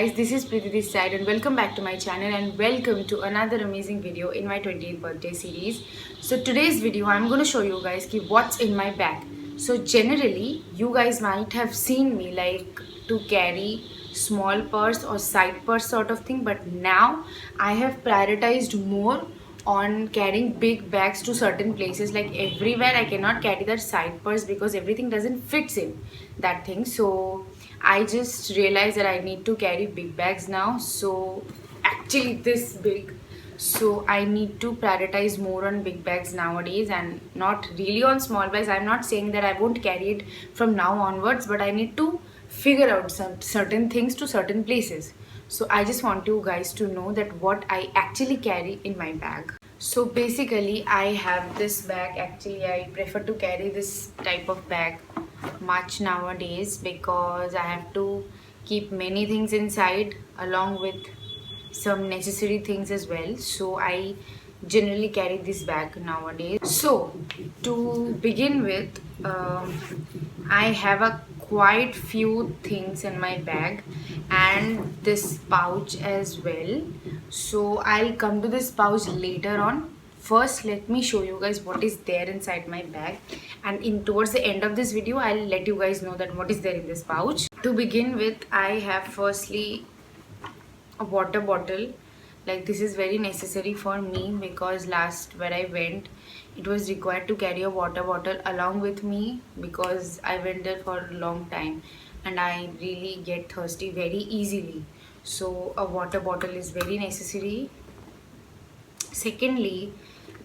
guys, this is Preeti this side and welcome back to my channel and welcome to another amazing video in my 20th birthday series. So today's video I'm going to show you guys what's in my bag. So generally you guys might have seen me like to carry small purse or side purse sort of thing, but now I have prioritized more on carrying big bags to certain places. Like everywhere I cannot carry that side purse because everything doesn't fits in that thing. So I just realized that I need to carry big bags now, so actually this big. So I need to prioritize more on big bags nowadays and not really on small bags. I'm not saying that I won't carry it from now onwards, but I need to figure out some certain things to certain places. So I just want you guys to know that what I actually carry in my bag. So basically I have this bag. Actually I prefer to carry this type of bag much nowadays because I have to keep many things inside along with some necessary things as well. So I generally carry this bag nowadays. So to begin with, I have a quite few things in my bag and this pouch as well. So I'll come to this pouch later on. First let me show you guys what is there inside my bag, and in towards the end of this video I'll let you guys know that what is there in this pouch. To begin with, I have firstly a water bottle. Like this is very necessary for me because last where I went it was required to carry a water bottle along with me because I went there for a long time and I really get thirsty very easily. So a water bottle is very necessary. Secondly,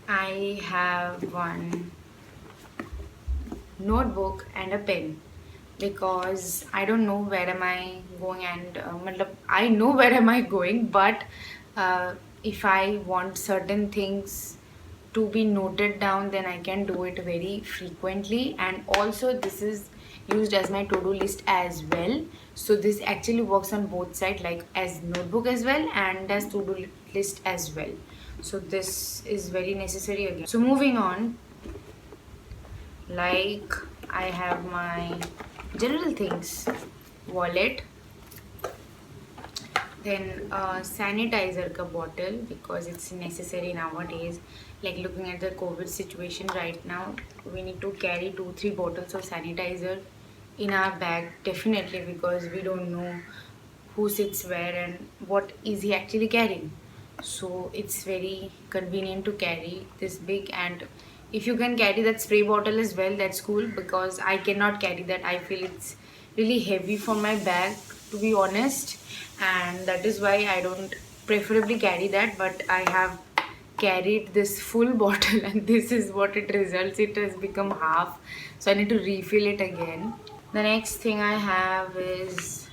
I have one notebook and a pen because I don't know where am I going, and I know where am I going, but if I want certain things to be noted down then I can do it very frequently. And also this is used as my to-do list as well, so this actually works on both sides, like as notebook as well and as to-do list as well. So this is very necessary again. So moving on, like I have my general things, wallet, then sanitizer ka bottle because it's necessary nowadays. Like looking at the COVID situation right now, we need to carry 2-3 bottles of sanitizer in our bag definitely because we don't know who sits where and what is he actually carrying. So it's very convenient to carry this big, and if you can carry that spray bottle as well, that's cool because I cannot carry that. I feel it's really heavy for my bag, to be honest, and that is why I don't preferably carry that. But I have carried this full bottle and this is what it results. It has become half, so I need to refill it again. The next thing I have is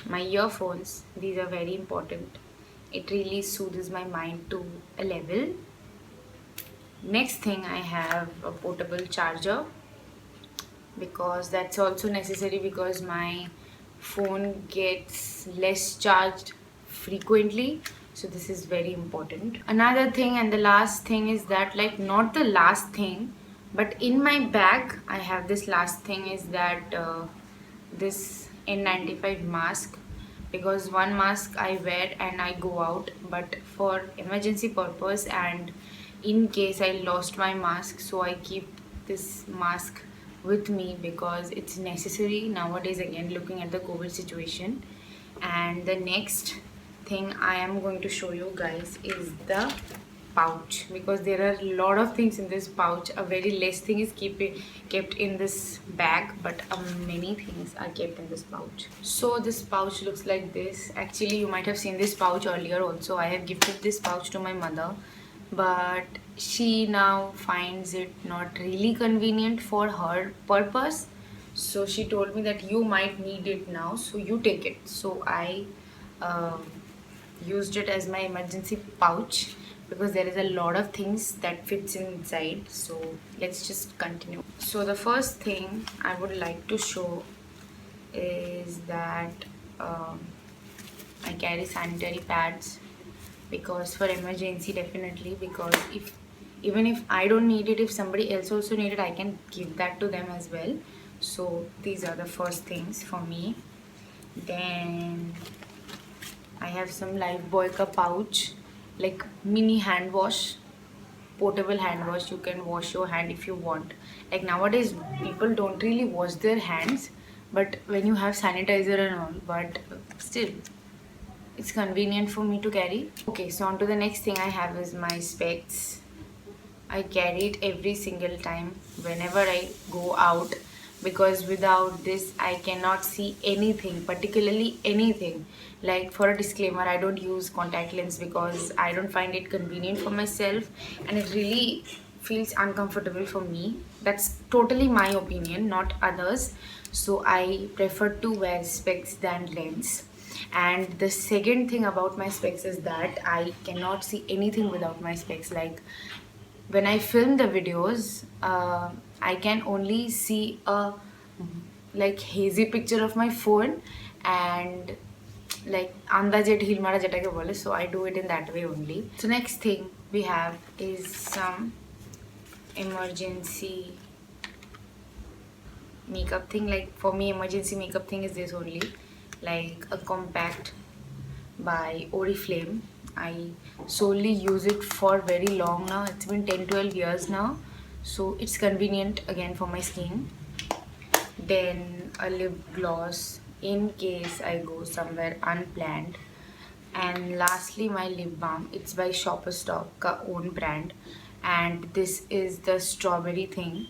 my earphones. These are very important. It really soothes my mind to a level. Next thing I have a portable charger because that's also necessary because my phone gets less charged frequently, so this is very important. Another thing and the last thing is that, like not the last thing, but in my bag I have this last thing is that this N95 mask, because one mask I wear and I go out, but for emergency purpose and in case I lost my mask, so I keep this mask with me because it's necessary nowadays, again looking at the COVID situation. And the next thing I am going to show you guys is the pouch, because there are a lot of things in this pouch. A very less thing is kept in this bag, but many things are kept in this pouch. So this pouch looks like this. Actually you might have seen this pouch earlier also. I have gifted this pouch to my mother, but she now finds it not really convenient for her purpose, so she told me that you might need it now, so you take it. So I used it as my emergency pouch because there is a lot of things that fits inside. So let's just continue. So the first thing I would like to show is that I carry sanitary pads because for emergency definitely, because even if I don't need it, if somebody else also need it, I can give that to them as well. So these are the first things for me. Then I have some Lifebuoy ka pouch, like mini hand wash, portable hand wash. You can wash your hand if you want. Like nowadays people don't really wash their hands, but when you have sanitizer and all, but still it's convenient for me to carry. Okay, so on to the next thing I have is my specs. I carry it every single time whenever I go out, because without this I cannot see anything, particularly anything. Like, for a disclaimer, I don't use contact lens because I don't find it convenient for myself, and it really feels uncomfortable for me. That's totally my opinion, not others. So I prefer to wear specs than lens. And the second thing about my specs is that I cannot see anything without my specs. Like, when I film the videos, I can only see a like hazy picture of my phone, and like andaje dhil mara jetake bole, so I do it in that way only. So next thing we have is some emergency makeup thing. Like, for me, emergency makeup thing is this only, like a compact by Oriflame. I solely use it for very long now. It's been 10-12 years now, so it's convenient again for my skin. Then a lip gloss in case I go somewhere unplanned. And lastly, my lip balm. It's by Shopper Stop ka own brand, and this is the strawberry thing.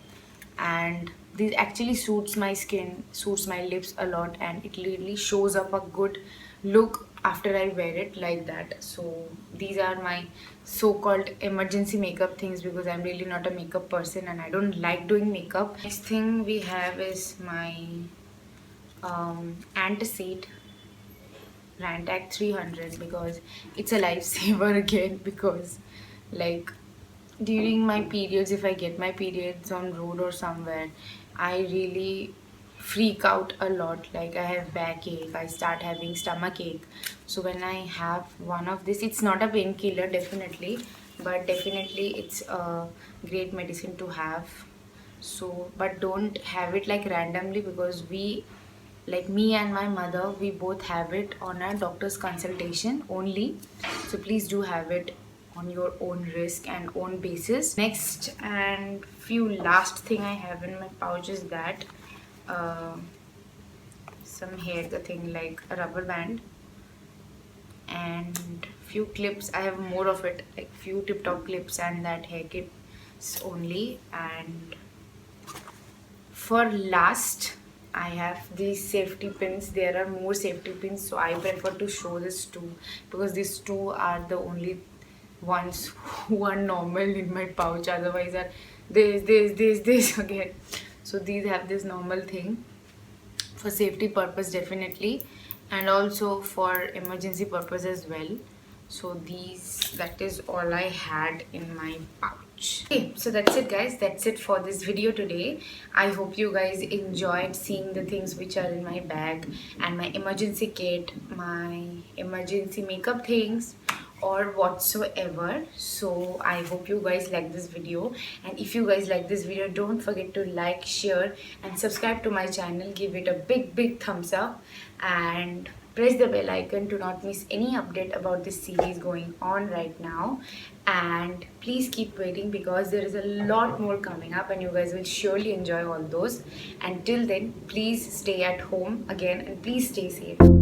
And this actually suits my skin, suits my lips a lot, and it really shows up a good look after I wear it like that. So these are my so-called emergency makeup things, because I'm really not a makeup person and I don't like doing makeup. Next thing we have is my Antacid Rantac 300, because it's a lifesaver again. Because, like, during my periods, if I get my periods on road or somewhere, I really freak out a lot. Like, I have backache, I start having stomach ache. So when I have one of this, it's not a painkiller definitely, but definitely it's a great medicine to have. So, but don't have it like randomly, because we, like me and my mother, we both have it on our doctor's consultation only. So please do have it on your own risk and own basis. Next and few last thing I have in my pouch is that some hair thing, like a rubber band and few clips. I have more of it, like few tip top clips and that hair clips only. And for last, I have these safety pins. There are more safety pins, so I prefer to show this two, because these two are the only ones who are normal in my pouch. Otherwise are this again. So these have this normal thing for safety purpose definitely, and also for emergency purpose as well. So that is all I had in my pouch. Okay, so that's it guys, that's it for this video today. I hope you guys enjoyed seeing the things which are in my bag, and my emergency kit, my emergency makeup things, or whatsoever. So I hope you guys like this video, and if you guys like this video, don't forget to like, share and subscribe to my channel. Give it a big thumbs up and press the bell icon to not miss any update about this series going on right now. And please keep waiting, because there is a lot more coming up and you guys will surely enjoy all those. Until then, please stay at home again, and please stay safe.